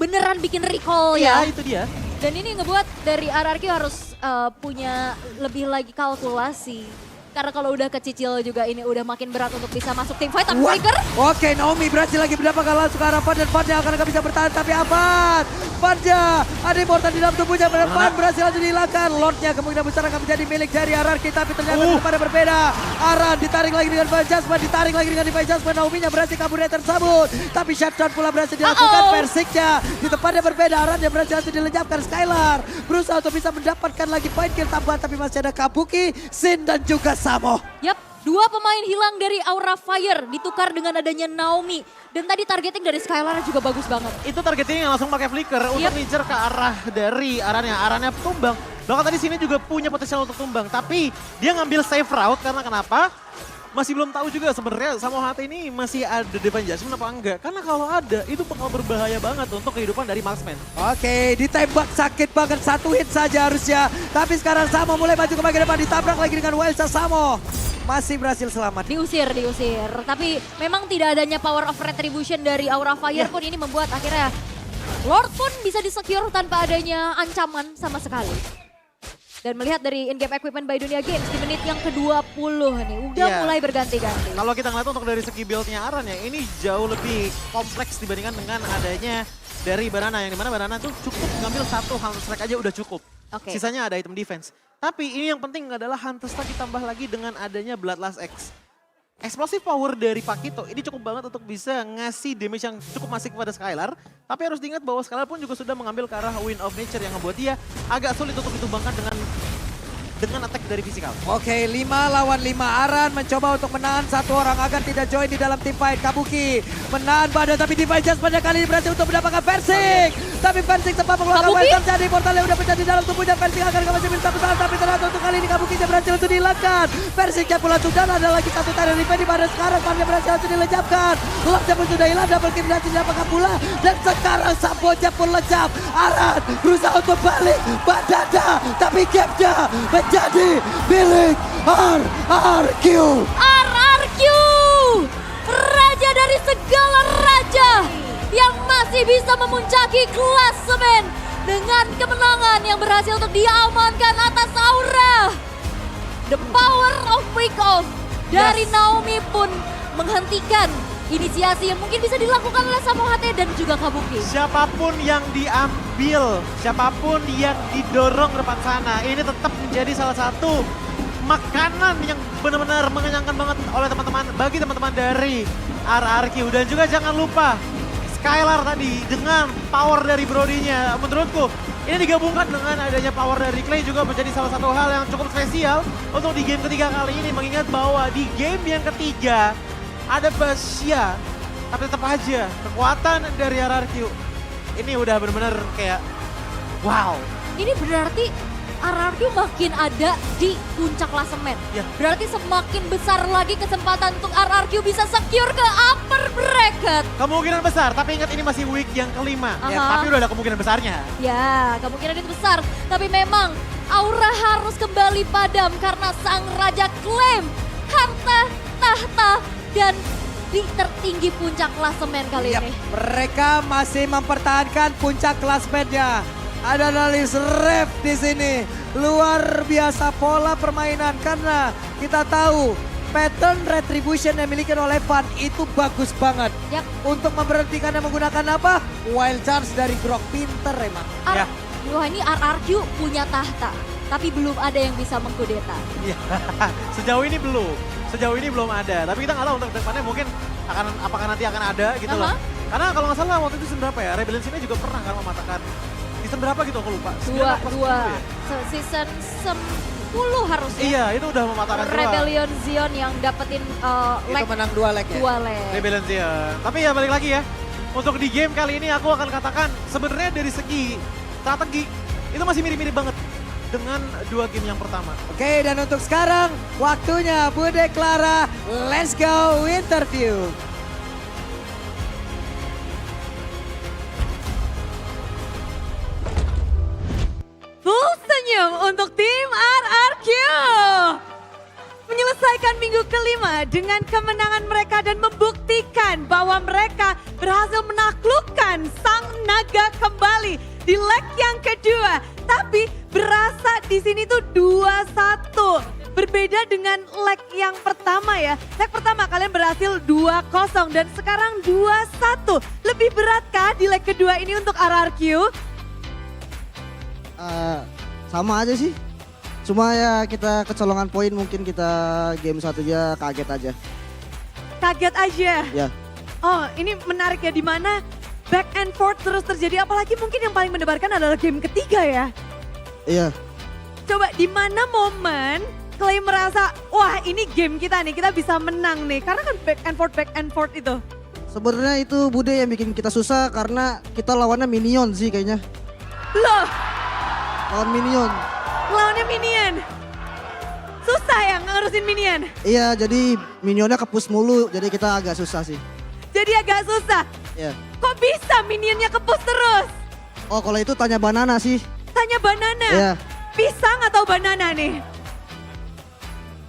beneran bikin recall Iya, ya. itu dia. Dan ini ngebuat dari RRQ harus punya lebih lagi kalkulasi. Karena kalau udah kecicil juga ini udah makin berat untuk bisa masuk tim fight. Tapi Flicker, Oke, Naomi berhasil lagi mendapatkan langsung ke arah Fan dan Fan akan bisa bertahan. Tapi Avan, Fanja, ada immortal di dalam tubuhnya. Fan berhasil langsung dihilangkan. Lordnya kemungkinan besar akan menjadi milik dari RRQ. Tapi ternyata pada berbeda. Aran ditarik lagi dengan Van Jasmine, ditarik lagi dengan Divine Jasmine. Naomi-nya berhasil kabur dari tersebut. Tapi shutdown pula berhasil dilakukan. Persiknya di tempatnya berbeda. Aran yang berhasil langsung dilenyapkan. Skylar berusaha untuk bisa mendapatkan lagi point kill tambahan. Tapi masih ada Kabuki, Sin dan juga Samo. yap, 2 pemain hilang dari Aura Fire ditukar dengan adanya Naomi. Dan tadi targeting dari Skylar juga bagus banget. Itu targeting yang langsung pakai flicker untuk ngincer ke arah dari Arannya. Arannya tumbang. Bahkan tadi sini juga punya potensial untuk tumbang. Tapi dia ngambil safe route karena kenapa? Masih belum tahu juga sebenarnya Samohate ini masih ada Divine Jasmine apa enggak. Karena kalau ada itu bakal berbahaya banget untuk kehidupan dari Marksman. Oke, ditembak sakit banget, 1 hit saja harusnya. Tapi sekarang Samo mulai maju ke bagian depan, ditabrak lagi dengan Wilsa. Samo masih berhasil selamat. Diusir. Tapi memang tidak adanya power of retribution dari Aura Fire pun ini membuat akhirnya Lord pun bisa di-secure tanpa adanya ancaman sama sekali. Dan melihat dari in-game equipment by Dunia Games di menit yang ke-20 nih, udah mulai berganti-ganti. Kalau kita ngeliat untuk dari segi build-nya Aran ya, ini jauh lebih kompleks dibandingkan dengan adanya dari Banana. Yang dimana Banana tuh cukup ngambil 1 Hunter Strike aja udah cukup. Sisanya ada item defense. Tapi ini yang penting adalah Hunter Strike ditambah lagi dengan adanya Bloodlust X. Explosive power dari Pakito ini cukup banget untuk bisa ngasih damage yang cukup masif kepada Skylar. Tapi harus diingat bahwa Skylar pun juga sudah mengambil ke arah Wind of Nature yang membuat dia agak sulit untuk ditumbangkan dengan attack dari fisikal. Oke, 5 lawan 5. Aran mencoba untuk menahan 1 orang agar tidak join di dalam tim fight. Kabuki menahan badan tapi Divine Jasmine kali ini berhasil untuk mendapatkan Persik. Tapi Persik sempat mengeluarkan Wild terjadi. Portal yang udah pecah di dalam tubuhnya. Persik akan masih bisa bertahan tapi ternyata untuk kali ini Kabuki berhasil untuk dihilangkan. Persiknya pula sudah ada lagi 1 tarian replay di mana sekarang Fannya berhasil untuk dilenyapkan. Lordnya pun sudah hilang, double kill berhasil didapatkan pula. Dan sekarang Sambonya pun lenyap. Aran berusaha untuk balik Badada tapi gapnya jadi milik RRQ. RRQ, raja dari segala raja yang masih bisa memuncaki klasemen dengan kemenangan yang berhasil untuk diamankan atas Aura. The power of wake off dari Naomi pun menghentikan inisiasi yang mungkin bisa dilakukan oleh Samohate dan juga Kabuki. Siapapun yang diambil, siapapun yang didorong ke depan sana, ini tetap menjadi salah satu makanan yang benar-benar mengenyangkan banget oleh teman-teman, bagi teman-teman dari RRQ. Dan juga jangan lupa Skylar tadi dengan power dari Brody-nya, menurutku ini digabungkan dengan adanya power dari Clay juga menjadi salah satu hal yang cukup spesial untuk di game ketiga kali ini. Mengingat bahwa di game yang ketiga ada Basya, tapi tetap aja kekuatan dari RRQ ini udah benar-benar kayak wow. Ini berarti RRQ makin ada di puncak klasemen. Berarti semakin besar lagi kesempatan untuk RRQ bisa secure ke upper bracket. Kemungkinan besar, tapi ingat ini masih week yang kelima. Tapi udah ada kemungkinan besarnya. Ya, kemungkinan itu besar. Tapi memang Aura harus kembali padam karena sang raja klaim harta, tahta, dan di tertinggi puncak klasemen kali ini. Mereka masih mempertahankan puncak klasemennya. Ada analis ref di sini. Luar biasa pola permainan karena kita tahu pattern retribution yang dimiliki oleh Van itu bagus banget. Yap. Untuk memberhentikan dan menggunakan apa? Wild charge dari Grok. Pinter emang. Ya. Wah, ini RRQ punya tahta, tapi belum ada yang bisa mengkudeta. Iya, sejauh ini belum ada. Tapi kita nggak tahu untuk depannya mungkin apakah nanti akan ada gitu loh. Karena kalau nggak salah waktu itu season berapa ya, Rebellion ini juga pernah kan mematahkan season berapa gitu aku lupa. 9 apa 10 ya? Season 10 harusnya. Iya, itu udah mematahkan dua. Rebellion Zion yang dapetin leg Itu menang 2 leg ya? 2 leg. Rebellion Zion. Tapi ya balik lagi ya, untuk di game kali ini aku akan katakan sebenarnya dari segi strategi itu masih mirip-mirip banget dengan 2 game yang pertama. Oke, dan untuk sekarang waktunya Bude Clara, let's go interview. Full senyum untuk tim RRQ. Menyelesaikan minggu kelima dengan kemenangan mereka dan membuktikan bahwa mereka berhasil menaklukkan Sang Naga kembali di leg yang kedua. Tapi berasa di sini tuh 2-1. Berbeda dengan leg yang pertama ya. Leg pertama kalian berhasil 2-0 dan sekarang 2-1. Lebih beratkah di leg kedua ini untuk RRQ? Sama aja sih. Cuma ya kita kecolongan poin, mungkin kita game satunya kaget aja. Kaget aja. Ya. Oh, ini menarik ya, di mana back and forth terus terjadi, apalagi mungkin yang paling mendebarkan adalah game ketiga ya. Iya. Coba di mana momen kalian merasa, wah ini game kita nih, kita bisa menang nih. Karena kan back and forth itu. Sebenarnya itu Bude yang bikin kita susah karena kita lawannya minion sih kayaknya. Loh, Lawan minion. lawannya minion. Susah ya ngurusin minion. Iya, jadi minionnya kepus mulu, jadi kita agak susah sih. Jadi agak susah. Iya. Kok bisa minionnya kepus terus? Oh, kalau itu tanya banana sih. Tanya banana. Iya. Pisang atau banana nih?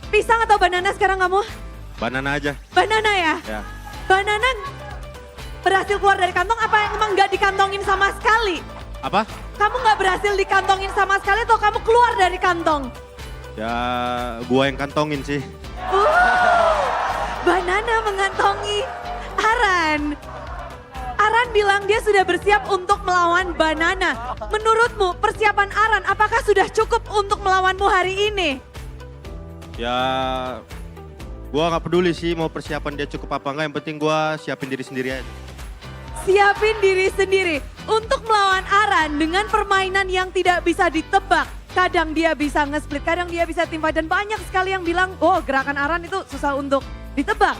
Pisang atau banana sekarang kamu? Banana aja. Banana ya? Ya. Banana berhasil keluar dari kantong apa emang nggak dikantongin sama sekali? Apa? Kamu nggak berhasil dikantongin sama sekali atau kamu keluar dari kantong? Ya gua yang kantongin sih. Banana mengantongi Aran. Aran bilang dia sudah bersiap untuk melawan Banana. Menurutmu persiapan Aran apakah sudah cukup untuk melawanmu hari ini? Ya gua nggak peduli sih mau persiapan dia cukup apa enggak. Yang penting gua siapin diri sendiri aja. Siapin diri sendiri untuk melawan Aran dengan permainan yang tidak bisa ditebak. Kadang dia bisa nge-split, kadang dia bisa teamfight dan banyak sekali yang bilang, oh gerakan Aran itu susah untuk ditebak.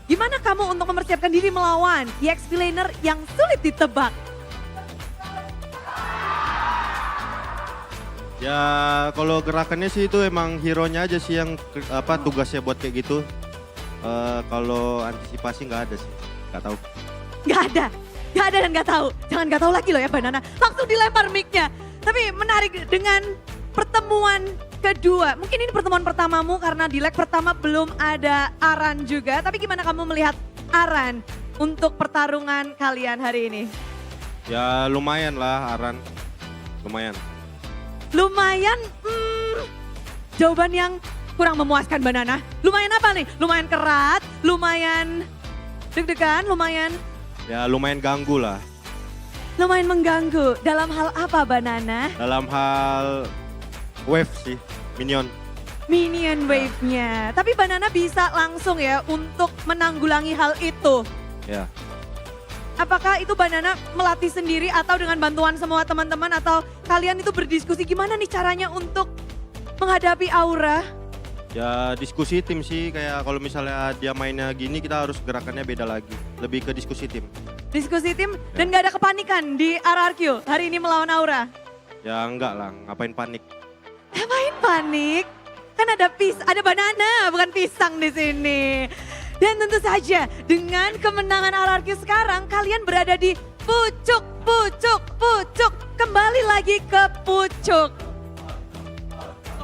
Gimana kamu untuk mempersiapkan diri melawan EXP laner yang sulit ditebak? Ya kalau gerakannya sih itu emang hero-nya aja sih yang tugasnya buat kayak gitu. Kalau antisipasi nggak ada sih, nggak tahu. Gak ada dan gak tahu. Jangan gak tahu lagi loh ya Banana. Langsung dilempar mic-nya. Tapi menarik dengan pertemuan kedua. Mungkin ini pertemuan pertamamu karena di leg pertama belum ada Aran juga. Tapi gimana kamu melihat Aran untuk pertarungan kalian hari ini? Ya lumayan lah Aran, lumayan. Lumayan, jawaban yang kurang memuaskan Banana. Lumayan apa nih? Lumayan kerat, lumayan deg-degan, lumayan... Ya lumayan ganggu lah. Lumayan mengganggu. Dalam hal apa Banana? Dalam hal wave sih, minion. Minion wave-nya. Tapi Banana bisa langsung ya untuk menanggulangi hal itu. Ya. Apakah itu Banana melatih sendiri atau dengan bantuan semua teman-teman atau kalian itu berdiskusi gimana nih caranya untuk menghadapi Aura? Ya diskusi tim sih, kayak kalau misalnya dia mainnya gini kita harus gerakannya beda lagi. Lebih ke diskusi tim. Diskusi tim dan gak ada kepanikan di RRQ hari ini melawan Aura? Ya enggak lah, ngapain panik. Ngapain panik? Kan ada banana bukan pisang di sini. Dan tentu saja dengan kemenangan RRQ sekarang kalian berada di pucuk. Kembali lagi ke pucuk.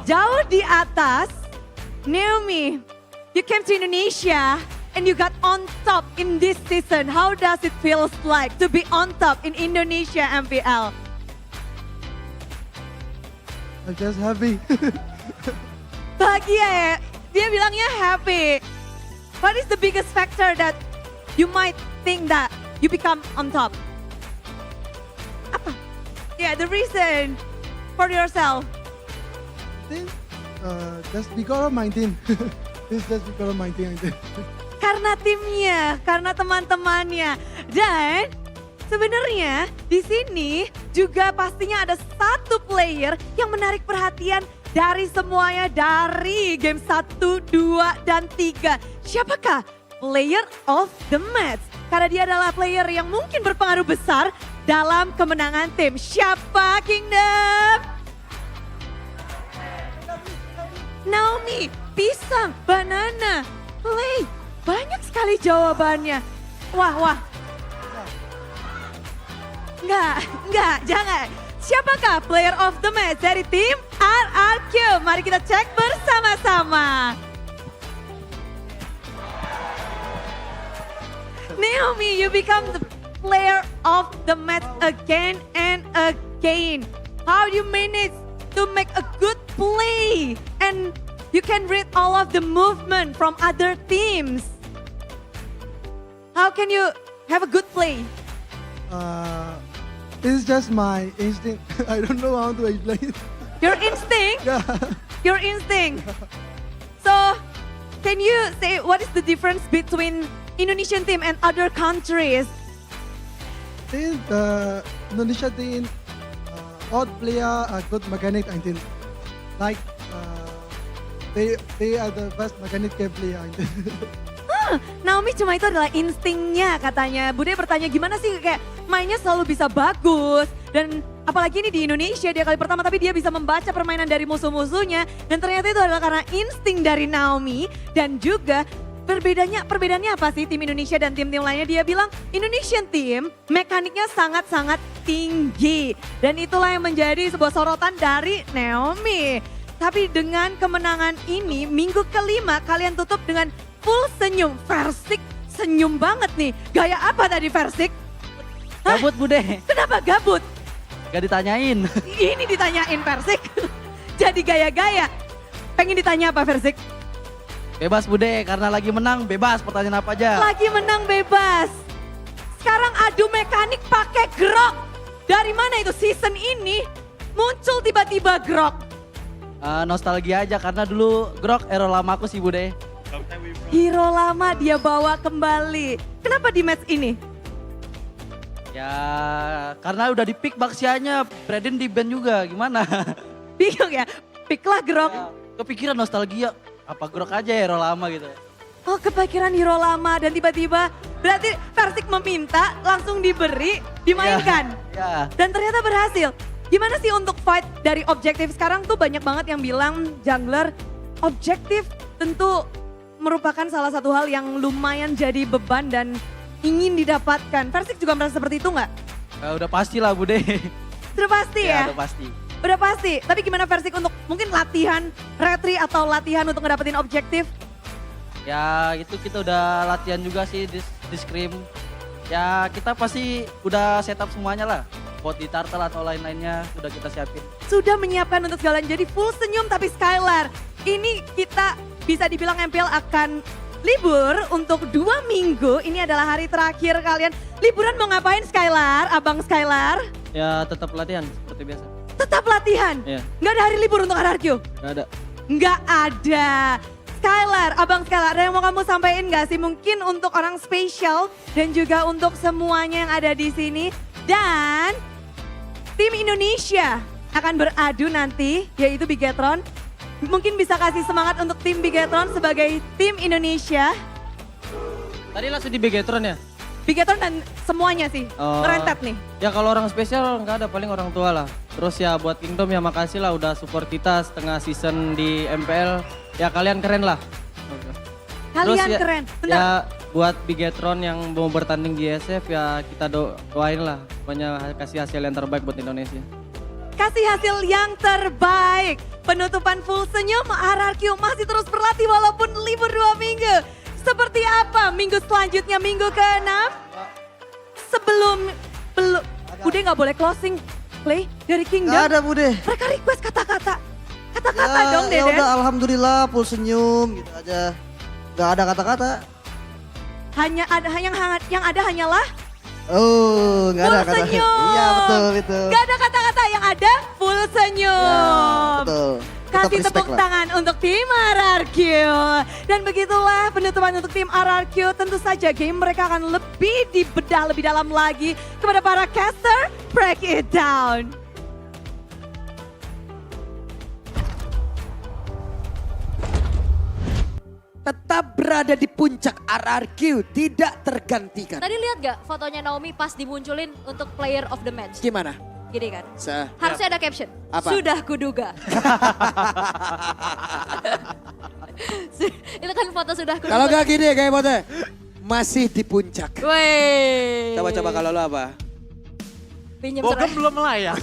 Jauh di atas, Naomi, you came to Indonesia and you got on top in this season. How does it feels like to be on top in Indonesia MPL? I'm just happy. Bahagia ya. Dia bilangnya happy. What is the biggest factor that you might think that you become on top? Apa? Yeah, the reason for yourself. think just because of my team. It's just because of my team. I think. Karena timnya, karena teman-temannya. Dan sebenarnya di sini juga pastinya ada satu player yang menarik perhatian dari semuanya dari game 1, 2, dan 3. Siapakah player of the match? Karena dia adalah player yang mungkin berpengaruh besar dalam kemenangan tim. Siapa Kingdom? Naomi, pisang, banana, play. Banyak sekali jawabannya. Wah. Enggak, jangan. Siapakah player of the match dari tim RRQ? Mari kita cek bersama-sama. Naomi, you become the player of the match again and again. How do you manage to make a good play? And you can read all of the movement from other teams. How can you have a good play? It's just my instinct. I don't know how to explain. Your instinct? Yeah. Your instinct. So, can you say what is the difference between Indonesian team and other countries? Think Indonesia team all player are good mechanic. I think like they are the best mechanic game player. I think. Naomi cuma itu adalah instingnya katanya. Bude bertanya gimana sih kayak mainnya selalu bisa bagus. Dan apalagi ini di Indonesia dia kali pertama tapi dia bisa membaca permainan dari musuh-musuhnya. Dan ternyata itu adalah karena insting dari Naomi. Dan juga perbedaannya apa sih tim Indonesia dan tim-tim lainnya? Dia bilang Indonesian team mekaniknya sangat-sangat tinggi. Dan itulah yang menjadi sebuah sorotan dari Naomi. Tapi dengan kemenangan ini minggu kelima kalian tutup dengan full senyum. Versik senyum banget nih. Gaya apa tadi Versik? Hah? Gabut Bude, Kenapa gabut? gak ditanyain. Ini ditanyain Versik. Jadi gaya-gaya. Pengen ditanya apa Versik? Bebas Bude, karena lagi menang bebas pertanyaan apa aja. Lagi menang bebas. Sekarang adu mekanik pakai grok. Dari mana itu season ini muncul tiba-tiba grok? Nostalgia aja karena dulu Grok hero lama aku sih Bude. Hero lama dia bawa kembali. Kenapa di match ini? Ya karena udah di pick Baksianya, Braden di band juga gimana? Bingung ya? Picklah grok. Ya, kepikiran nostalgia, apa Grok aja hero lama gitu. Oh kepikiran hero lama dan tiba-tiba berarti Persik meminta langsung diberi, dimainkan. Ya, Dan ternyata berhasil. Gimana sih untuk fight dari objektif? Sekarang tuh banyak banget yang bilang jungler objektif tentu merupakan salah satu hal yang lumayan jadi beban dan ingin didapatkan. Persik juga merasa seperti itu nggak? udah pasti lah Bude. Sudah pasti ya? Udah pasti. Udah pasti. Tapi gimana Persik untuk mungkin latihan retri atau latihan untuk ngedapetin objektif? Ya itu kita udah latihan juga sih di scrim. Ya kita pasti udah setup semuanya lah. Buat di turtle atau lain-lainnya udah kita siapin. Sudah menyiapkan untuk segalanya. Jadi full senyum tapi Skylar. Ini kita bisa dibilang MPL akan libur untuk 2 minggu. Ini adalah hari terakhir kalian. Liburan mau ngapain Skylar? Abang Skylar? Ya tetap latihan seperti biasa. Tetap latihan? Iya. Nggak ada hari libur untuk RRQ? Gak ada. Nggak ada. Skylar, Abang Skylar, ada yang mau kamu sampaikan nggak sih? Mungkin untuk orang spesial dan juga untuk semuanya yang ada di sini. Dan tim Indonesia akan beradu nanti, yaitu Bigetron. Mungkin bisa kasih semangat untuk tim Bigetron sebagai tim Indonesia. Tadi langsung di Bigetron ya? Bigetron dan semuanya sih, Oh. ngerentet nih. Ya kalau orang spesial nggak ada, paling orang tua lah. Terus ya buat Kingdom ya makasih lah udah support kita setengah season di MPL. Ya kalian keren lah. Kalian ya, keren. Bentar. Ya buat Bigetron yang mau bertanding di SF ya kita doain lah. Pokoknya kasih hasil yang terbaik buat Indonesia. Kasih hasil yang terbaik. Penutupan full senyum, RRQ masih terus berlatih walaupun libur 2 minggu. Seperti apa minggu selanjutnya, minggu ke-6? Belum. Udah nggak boleh closing play dari Kingdom. Gak ada Bude. Mereka request kata-kata. Kata-kata dong Ya Deden. udah alhamdulillah full senyum gitu aja. Gak ada kata-kata. Hanya ada yang ada hanyalah Oh, gak ada full kata-kata. senyum. Iya betul. Gak ada kata-kata, yang ada full Ya, senyum. betul. Tetap Kasih respect tepuk lah. tangan untuk tim RRQ. Dan begitulah penutupan untuk tim RRQ. Tentu saja game mereka akan lebih dibedah lebih dalam lagi. Kepada para caster, break it down. Tetap berada di puncak RRQ, tidak tergantikan. Tadi lihat gak fotonya Naomi pas dimunculin untuk player of the match? Gimana? Gini kan. Sa Harusnya ada caption. Apa? Sudah kuduga. Itu kan foto sudah kuduga. Kalau gak gini kayak foto, masih di puncak. Wey. Coba kalau lo apa? Pinjam Bogem serai. belum melayang.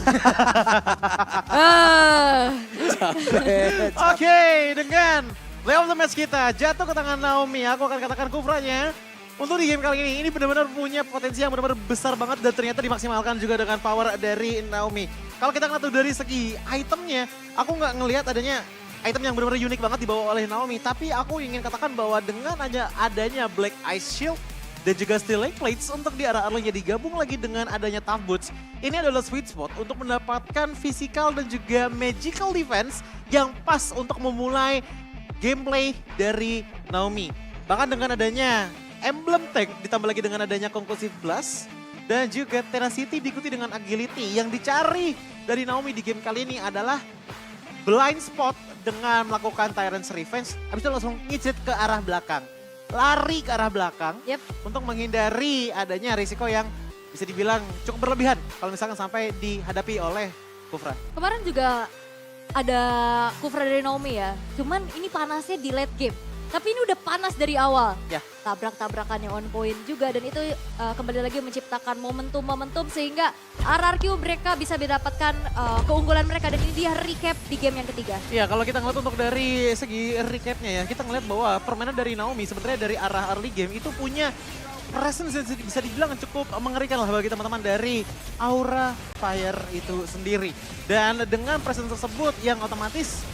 Ah. Oke, dengan play of the match kita jatuh ke tangan Naomi. Aku akan katakan Kufranya untuk di game kali ini benar-benar punya potensi yang benar-benar besar banget dan ternyata dimaksimalkan juga dengan power dari Naomi. Kalau kita ngeliat dari segi itemnya, aku nggak ngelihat adanya item yang benar-benar unik banget dibawa oleh Naomi. Tapi aku ingin katakan bahwa dengan adanya Black Ice Shield dan juga Steel Lake Plates untuk di arah early-nya digabung lagi dengan adanya Tough Boots. Ini adalah sweet spot untuk mendapatkan physical dan juga magical defense yang pas untuk memulai gameplay dari Naomi. Bahkan dengan adanya Emblem Tank ditambah lagi dengan adanya Conclusive Blast dan juga Tenacity diikuti dengan Agility. Yang dicari dari Naomi di game kali ini adalah blind spot dengan melakukan Tyrant's Revenge. Habis itu langsung ngicit ke arah belakang. Lari ke arah belakang untuk menghindari adanya risiko yang bisa dibilang cukup berlebihan kalau misalkan sampai dihadapi oleh Kufra. Kemarin juga ada Kufra dari Naomi ya. Cuman ini panasnya di late game. Tapi ini udah panas dari awal. Ya. Tabrak-tabrakannya on point juga. Dan itu kembali lagi menciptakan momentum-momentum sehingga RRQ mereka bisa mendapatkan keunggulan mereka. Dan ini dia recap di game yang ketiga. Iya, kalau kita ngeliat untuk dari segi recapnya ya, kita ngeliat bahwa permainan dari Naomi sebenarnya dari arah early game itu punya presence yang bisa dibilang cukup mengerikan lah bagi teman-teman dari Aura Fire itu sendiri. Dan dengan presence tersebut yang otomatis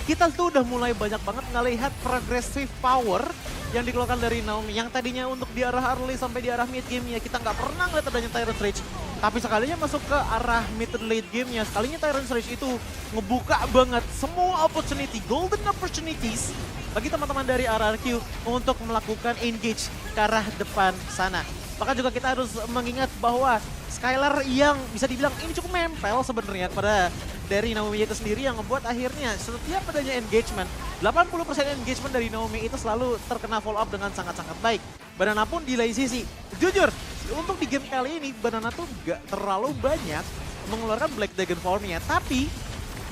kita tuh udah mulai banyak banget ngelihat progressive power yang dikeluarkan dari Naomi. Yang tadinya untuk di arah early sampai di arah mid game ya kita nggak pernah ngeliat adanya Tyrant's Rage. Tapi sekalinya masuk ke arah mid and late game-nya, sekalinya Tyrant's Rage itu ngebuka banget semua opportunity, golden opportunities bagi teman-teman dari RRQ untuk melakukan engage ke arah depan sana. Bahkan juga kita harus mengingat bahwa Skylar yang bisa dibilang ini cukup nempel sebenarnya kepada dari Naomi itu sendiri yang membuat akhirnya setiap adanya engagement, 80% engagement dari Naomi itu selalu terkena follow up dengan sangat-sangat baik. Banana pun di lain sisi, jujur untuk di game kali ini Banana tuh gak terlalu banyak mengeluarkan Black Dragon Form-nya, tapi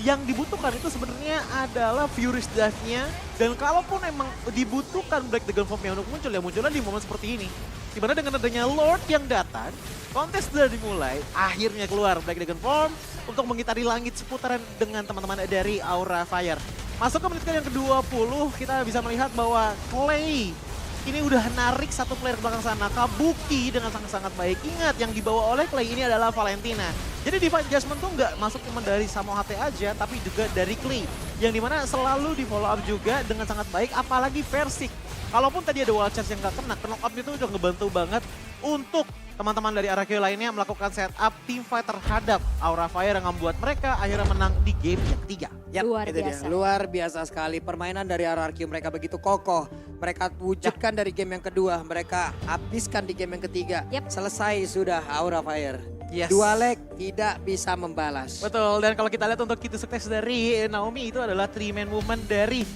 yang dibutuhkan itu sebenarnya adalah Furious Dive-nya. Dan kalaupun emang dibutuhkan Black Dragon Form-nya untuk muncul, ya munculnya di momen seperti ini. Dimana dengan adanya Lord yang datang, kontes sudah dimulai, akhirnya keluar Black Dragon Form untuk mengitari langit seputaran dengan teman-teman dari Aura Fire. Masuk ke menit yang ke-20, kita bisa melihat bahwa Clay ini udah narik satu player ke belakang sana. Kabuki dengan sangat-sangat baik. Ingat yang dibawa oleh Clay ini adalah Valentina. Jadi Divine Judgment tuh nggak masuk cuma dari Samo HT aja, tapi juga dari Clay. Yang dimana selalu di follow up juga dengan sangat baik, apalagi Versik. Kalaupun tadi ada wall charge yang nggak kena, knock up itu udah ngebantu banget untuk teman-teman dari RRQ lainnya melakukan setup team fight terhadap Aura Fire yang membuat mereka akhirnya menang di game yang ketiga. Yap, Luar itu dia. biasa. Luar biasa sekali permainan dari RRQ, mereka begitu kokoh. Mereka wujudkan dari game yang kedua, mereka habiskan di game yang ketiga. Yap. Selesai sudah Aura Fire. Yes. Dua leg tidak bisa membalas. Betul, dan kalau kita lihat untuk key to success dari Naomi itu adalah 3-man movement dari